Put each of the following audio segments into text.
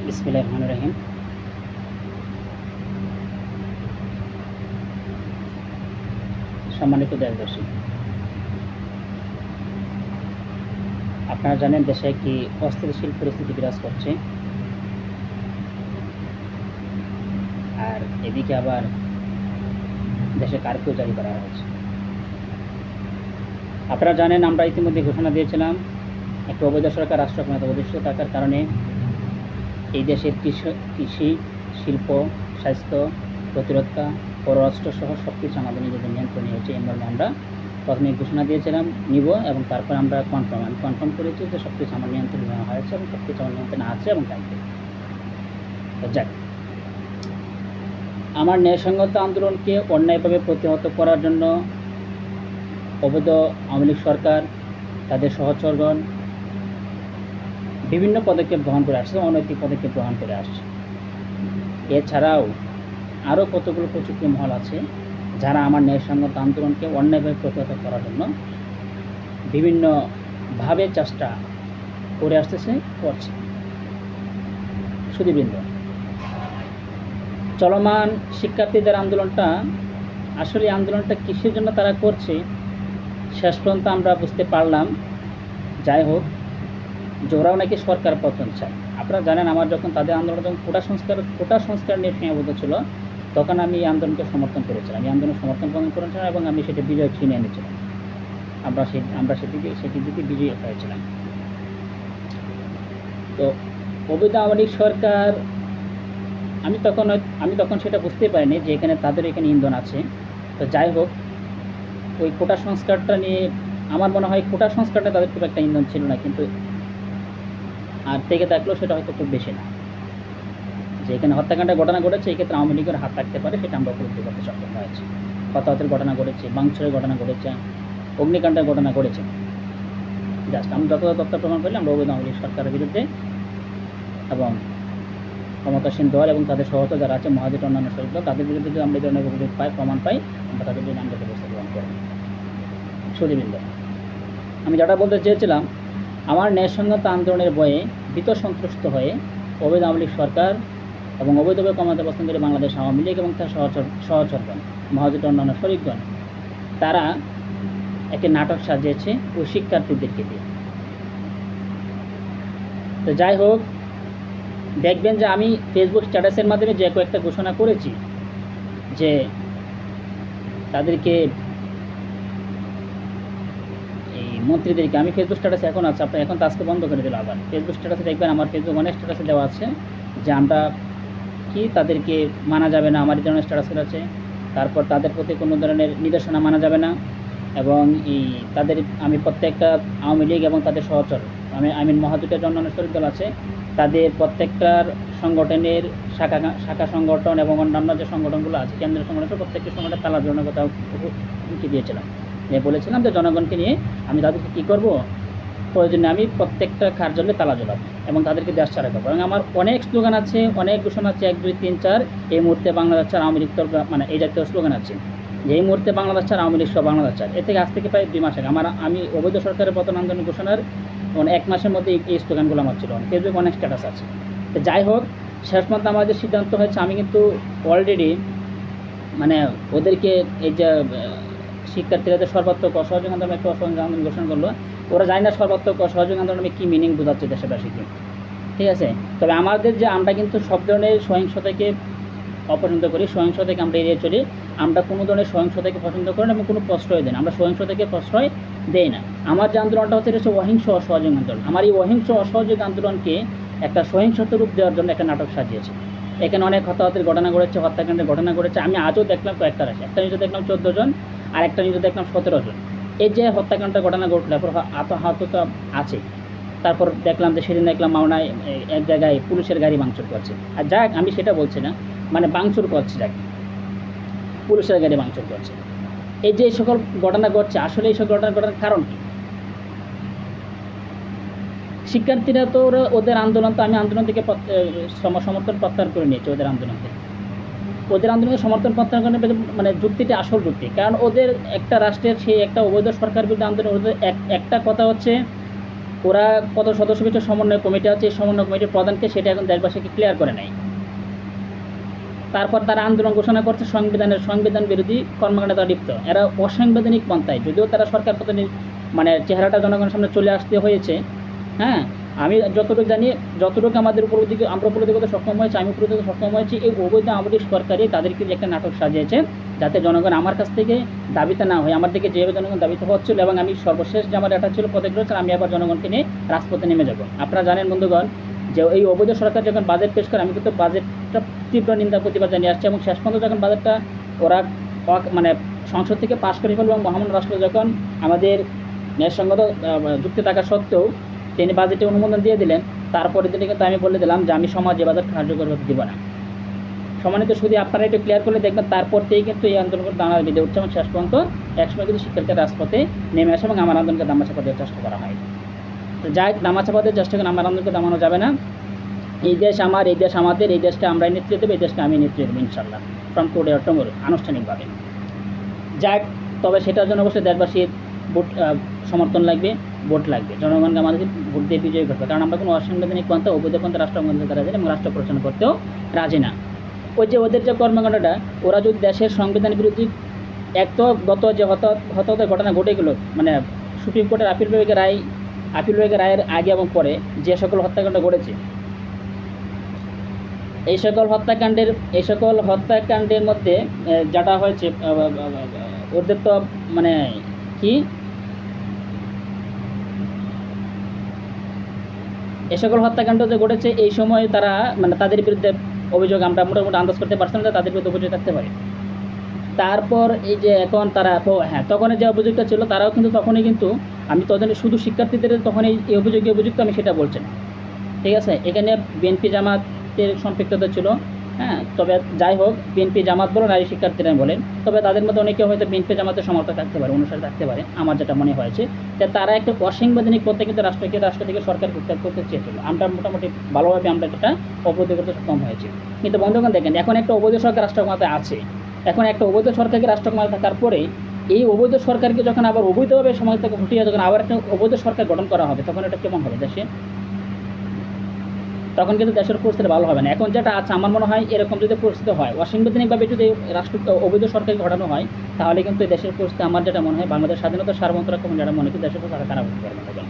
বিসমিল্লাহির রহমানির রহিম। সম্মানিত দেশবাসী, আপনারা জানেন দেশে একটি অস্থিতিশীল পরিস্থিতি বিরাজ করছে, আর এদিকে আবার দেশে কারফিউ জারি করা হয়েছে। আপনারা জানেন আমরা ইতিমধ্যে ঘোষণা দিয়েছিলাম একটি অবৈধ সরকার রাষ্ট্র ক্ষমতা অধিষ্ঠিত থাকার কারণে এই দেশের কৃষি, শিল্প, স্বাস্থ্য, প্রতিরক্ষা, পররাষ্ট্র সহ সব কিছু আমাদের নিজেদের নিয়ন্ত্রণে হয়েছে। এই মর্মে আমরা প্রথমে ঘোষণা দিয়েছিলাম নিব, এবং তারপর আমরা কনফার্ম করেছি যে সব কিছু আমার নিয়ন্ত্রণে নেওয়া হয়েছে এবং সব কিছু আমার নিয়ন্ত্রণে আছে এবং থাকবে। যাক, আমার ন্যায়সঙ্গত আন্দোলনকে অন্যায়ভাবে প্রতিহত করার জন্য অবৈধ আওয়ামী লীগ সরকার, তাদের সহচরগণ বিভিন্ন পদক্ষেপ গ্রহণ করে আসছে, অনৈতিক পদক্ষেপ গ্রহণ করে আসছে। এছাড়াও আরও কতগুলো প্রযুক্তি মহল আছে যারা আমার ন্যায়সঙ্গত আন্দোলনকে অন্যায়ভাবে প্রতিহত করার জন্য বিভিন্নভাবে চেষ্টা করে আসতেছে, করছে। সুধীবৃন্দ, চলমান শিক্ষার্থীদের আন্দোলনটা আসলে আন্দোলনটা কিসের জন্য তারা করছে শেষ পর্যন্ত আমরা বুঝতে পারলাম। যাই হোক, ওরাও নাকি সরকার পতন চায়। আপনারা জানেন আমার যখন তাদের আন্দোলন যখন কোটা সংস্কার নিয়ে সীমাবদ্ধ ছিল, তখন আমি এই আন্দোলনকে সমর্থন করেছিলাম, এই আন্দোলন সমর্থন প্রদান করেছিলাম এবং আমি সেটা বিজয় ছিনিয়ে এনেছিলাম। আমরা সেটির দিকে বিজয়ী হয়েছিলাম। তো অবৈধ আওয়ামী লীগ সরকার, আমি তখন সেটা বুঝতে পারিনি যে তাদের এখানে ইন্ধন আছে। তো যাই হোক, ওই কোটা সংস্কারটা নিয়ে আমার মনে হয় কোটা সংস্কারটা তাদের খুব একটা ইন্ধন ছিল না, কিন্তু আর থেকে থাকলেও সেটা হয়তো খুব বেশি না। যে এখানে হত্যাকাণ্ডের ঘটনা ঘটেছে, এক্ষেত্রে আওয়ামী লীগের হাত থাকতে পারে, সেটা আমরা উপলব্ধি করতে সক্ষম হয়েছে। হতাহতের ঘটনা ঘটেছে, ভাঙচুরের ঘটনা ঘটেছে, অগ্নিকাণ্ডের ঘটনা ঘটেছে। জাস্ট আমরা যতটা তথ্য প্রমাণ করলে আমরা অবৈধ আওয়ামী লীগ সরকারের বিরুদ্ধে এবং ক্ষমতাসীন দল এবং তাদের সহযোগী যারা আছে মহাজোট অন্যান্য শরিক দল, তাদের বিরুদ্ধে যদি আমরা এই ধরনের অভিযোগ পাই, প্রমাণ পাই, আমরা তাদের বিরুদ্ধে আইনগত ব্যবস্থা গ্রহণ করব। সুধীবৃন্দ, আমি যেটা বলতে চেয়েছিলাম, আমার ন্যায়সঙ্গত আন্দোলনের বয়ে ভীত সন্ত্রস্ত হয়ে অবৈধ আওয়ামী লীগ সরকার এবং অবৈধভাবে ক্ষমতা অবস্থানকারী বাংলাদেশ আওয়ামী লীগ এবং তার সহচরগণ, মহাজোট অন্যান্য শরিকগণ, তারা একটি নাটক সাজিয়েছে ওই শিক্ষার্থীদেরকে দিয়ে। তো যাই হোক, দেখবেন যে আমি ফেসবুক স্ট্যাটাসের মাধ্যমে যে কয়েকটা ঘোষণা করেছি যে তাদেরকে, এই মন্ত্রীদেরকে, আমি ফেসবুক স্ট্যাটাসে এখন আছে, আপনার এখন তো আজকে বন্ধ করে দিল। আবার ফেসবুক স্ট্যাটাসে দেখবেন, আমার ফেসবুক অনেক স্ট্যাটাসে দেওয়া আছে যে আমরা কি তাদেরকে মানা যাবে না, আমার এই ধরনের স্ট্যাটাস আছে। তারপর তাদের প্রতি কোনো ধরনের নির্দেশনা মানা যাবে না, এবং তাদের আমি প্রত্যেকটা আওয়ামী লীগ এবং তাদের সহচর, আমি মহাজোটের অন্যান্য শরিক দল আছে, তাদের প্রত্যেকটার সংগঠনের শাখা সংগঠন এবং অন্যান্য যে সংগঠনগুলো আছে, কেন্দ্রীয় সংগঠন, প্রত্যেকটি সংগঠনের তালা জোড়ানোর কথা হুমকি দিয়েছিলাম। বলেছিলাম যে জনগণকে নিয়ে আমি তাদেরকে কী করবো, প্রয়োজনে আমি প্রত্যেকটা কার্যালয়ে তালা জ্বলাবো এবং তাদেরকে দেশ ছাড়া করবো। এবং আমার অনেক স্লোগান আছে, অনেক ঘোষণা আছে, 1, 2, 3, 4, এই মুহূর্তে বাংলাদেশ ছাড়া আওয়ামী লীগ, মানে এই জাতীয় স্লোগান আছে যে এই মুহূর্তে বাংলাদেশ ছাড়া আওয়ামী লীগ সহ বাংলাদেশ ছাড়। এর থেকে আজ থেকে প্রায় 2 মাস আগে আমি অবৈধ সরকারের পতন আন্দোলন ঘোষণার 1 মাসের মধ্যে এই স্লোগানগুলো আমার ছিল, ফেসবুক অনেক স্ট্যাটাস আছে। তো যাই হোক, শেষ পর্যন্ত আমাদের সিদ্ধান্ত হয়েছে, আমি কিন্তু অলরেডি মানে ওদেরকে এই যে শিক্ষার্থীরা যে সর্বাত্মক অসহযোগ আন্দোলন একটা অসহযোগ আন্দোলন ঘোষণা করলো, ওরা জানি না সর্বাত্মক অসহযোগ আন্দোলনে কী মিনিং বোঝাচ্ছে দেশবাসীকে, ঠিক আছে। তবে আমাদের যে আমরা কিন্তু সব ধরনের সহিংসতাকে অপছন্দ করি, সহিংসতাকে আমরা এড়িয়ে চলি। আমরা কোনো ধরনের সহিংসতাকে পছন্দ করি না এবং কোনো প্রশ্রয় দেয় না, আমরা সহিংসতাকে প্রশ্রয় দেই না। আমার যে আন্দোলনটা হচ্ছে এটা হচ্ছে অহিংস অসহযোগ আন্দোলন। আমার এই অহিংস অসহযোগ আন্দোলনকে একটা সহিংসত রূপ দেওয়ার জন্য একটা নাটক সাজিয়েছে। এখানে অনেক হতাহতের ঘটনা ঘটেছে, হত্যাকাণ্ডের ঘটনা ঘটেছে। আমি আজও দেখলাম কয়েকটা রাশি, একটা নিউজে দেখলাম 14 জন, আর একটা নিউজে দেখলাম 17 জন। এই যে হত্যাকাণ্ডের ঘটনা ঘটলো, তারপর আহত তো আছে। তারপর দেখলাম যে সেদিন দেখলাম মাওনায় এক জায়গায় পুলিশের গাড়ি ভাঙচুর করছে। আর যাক, আমি সেটা বলছি না, মানে ভাঙচুর করছে, যাক পুলিশের গাড়ি ভাঙচুর করছে। এই যে সকল ঘটনা ঘটছে, আসলে এই সকল ঘটনার কারণ কি? শিক্ষার্থীরা তো ওদের আন্দোলন, তো আমি আন্দোলন থেকে সমর্থন প্রত্যাহার করে নিয়েছি। ওদের আন্দোলনকে সমর্থন প্রত্যাহার করে, মানে যুক্তিটা আসল যুক্তি। কারণ ওদের একটা রাষ্ট্রের সেই একটা অবৈধ সরকার বিরুদ্ধে আন্দোলন, ওদের একটা কথা হচ্ছে ওরা কত সদস্য বিশিষ্ট সমন্বয় কমিটি আছে, এই সমন্বয় কমিটির প্রধানকে সেটা এখন দেশবাসীকে ক্লিয়ার করে নাই। তারপর তারা আন্দোলন ঘোষণা করছে সংবিধান বিরোধী কর্মকাণ্ডে তারা লিপ্ত। এরা অসাংবিধানিক পন্থায়, যদিও তারা সরকার পতনে মানে চেহারাটা জনগণের সামনে চলে আসতে হয়েছে। হ্যাঁ, আমি যতটুকু জানি, যতটুকু আমরা উপলব্ধি করতে সক্ষম হয়েছে, আমি উপলব্ধি করতে সক্ষম হয়েছি, এই অবৈধ আমলি সরকারই তাদেরকে যে একটা নাটক সাজিয়েছে, যাতে জনগণ আমার কাছ থেকে দাবিতে না হয়, আমার দিকে যেভাবে জনগণ দাবিতে হচ্ছিল, এবং আমি সর্বশেষ যে আমার এটা ছিল প্রতিজ্ঞা ছিল, আমি আবার জনগণকে নিয়ে রাজপথে নেমে যাব। আপনারা জানেন বন্ধুগণ যে এই অবৈধ সরকার যখন বাজেট পেশ করে, আমি কিন্তু বাজেটটা তীব্র নিন্দা প্রতিবাদ জানিয়ে আসছি, এবং শেষ পর্যন্ত যখন বাজেটটা ওরা মানে সংসদ থেকে পাশ করে ফেলবে এবং মহামান্য রাষ্ট্রপতি যখন আমাদের ন্যায়সঙ্গত যুক্তি থাকা সত্ত্বেও তিনি বাজেটে অনুমোদন দিয়ে দিলেন, তারপরের দিনে কিন্তু আমি বলে দিলাম যে আমি সমাজে বাজেট কার্যকর হতে দিব না। সম্মানিত শুধু আপনারা একটু ক্লিয়ার করলে দেখবেন, তারপর থেকেই কিন্তু এই আন্দোলন দানা বেঁধে উঠছে, এবং শেষ পর্যন্ত একসময় কিন্তু শিক্ষার্থীরা রাজপথে নেমে আসে এবং আমার আন্দোলনকে দামাচাপা দেওয়ার চেষ্টা করা হয়। তো যাই দামাচাপা দেওয়ার চেষ্টা করে আমার আন্দোলনকে দামানো যাবে না। এই দেশ আমার, এই দেশ আমাদের, এই দেশটা আমরাই নেতৃত্ব দেবো, এই দেশটা আমি নেতৃত্ব দেবো ইনশাল্লাহ, ফ্রম টুডে অর টুমরো, আনুষ্ঠানিকভাবে। যাক, তবে সেটার জন্য অবশ্যই দেশবাসীর ভোট সমর্থন লাগবে, ভোট লাগবে, জনগণকে আমাদের ভোট দিয়ে বিজয়ী করবে, কারণ আমরা কোনো অসাংবিধানিক পন্থা অবৈধ পন্থা রাষ্ট্র রাজি না এবং রাষ্ট্র পরিচালনা করতেও রাজি না। ওই যে ওদের যে কর্মকাণ্ডটা, ওরা যদি দেশের সংবিধান বিরোধী, এক তো গত যে হতাহতের ঘটনা ঘটে গেলো, মানে সুপ্রিম কোর্টের আপিল বিভাগের রায়ের আগে এবং পরে যে সকল হত্যাকাণ্ড ঘটেছে, এই সকল হত্যাকাণ্ডের মধ্যে যেটা হয়েছে, ওদের তো মানে কি, এই সকল হত্যাকাণ্ড যে ঘটেছে এই সময় তারা মানে তাদের বিরুদ্ধে অভিযোগ আমরা মোটামুটি আন্দাজ করতে পারছিলাম যে তাদের বিরুদ্ধে অভিযোগ থাকতে পারে। তারপর এই যে এখন তারা হ্যাঁ, তখন যে অভিযোগটা ছিল তারাও কিন্তু তখনই কিন্তু আমি তখন শুধু শিক্ষার্থীদের তখন এই অভিযুক্ত আমি সেটা বলছি না, ঠিক আছে। এখানে বিএনপি জামাতের সম্পৃক্ততা ছিল, হ্যাঁ। তবে যাই হোক, বিএনপি জামাত বলো, নারী শিক্ষার্থীরা বলেন, তবে তাদের মধ্যে অনেকে হয়তো বিএনপি জামাতের সমর্থক থাকতে পারে, অনুসারী থাকতে পারে, আমার যেটা মনে হয়েছে যে তারা একটা অসাংবিধানিক পথে কিন্তু রাষ্ট্র থেকে সরকার উত্যাগ করতে চেয়েছিল। আমরা মোটামুটি ভালোভাবে আমরা এটা অবরোধ করতে সক্ষম হয়েছি। কিন্তু বন্ধুগণ দেখেন, এখন একটা অবৈধ সরকার রাষ্ট্রক্ষমতায় আছে, এখন একটা অবৈধ সরকারকে রাষ্ট্রক্ষমতায় থাকার পরে এই অবৈধ সরকারকে যখন আবার অবৈধভাবে সমাজ থেকে হটিয়ে যখন আবার একটা অবৈধ সরকার গঠন করা হবে, তখন এটা কেমন হবে দেশে? তখন কিন্তু দেশের পরিস্থিতি ভালো হবে না। এখন যেটা আছে, আমার মনে হয় এরকম যদি পরিস্থিতি হয়, অসাংবিধানিকভাবে যদি রাষ্ট্র অবৈধ সরকার ঘটানো হয়, তাহলে কিন্তু দেশের পরিস্থিতি আমার যেটা মনে হয়, বাংলাদেশ স্বাধীনতা সার্বভৌমত্ব যেটা মনে করি দেশের তারা খারাপ হতে পারবে না।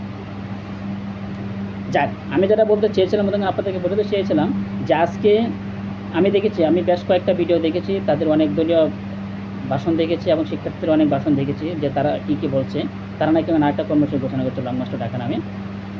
যাক, আমি যেটা বলতে চেয়েছিলাম, আপনাদেরকে বলতে চেয়েছিলাম যে আজকে আমি দেখেছি, আমি বেশ কয়েকটা ভিডিও দেখেছি, তাদের অনেক দলীয় ভাষণ দেখেছি এবং শিক্ষার্থীদের অনেক ভাষণ দেখেছি যে তারা কী বলছে। তারা নাকি আরেকটা কর্মসূচি ঘোষণা করছে লং মার্চ টু ঢাকা নামে।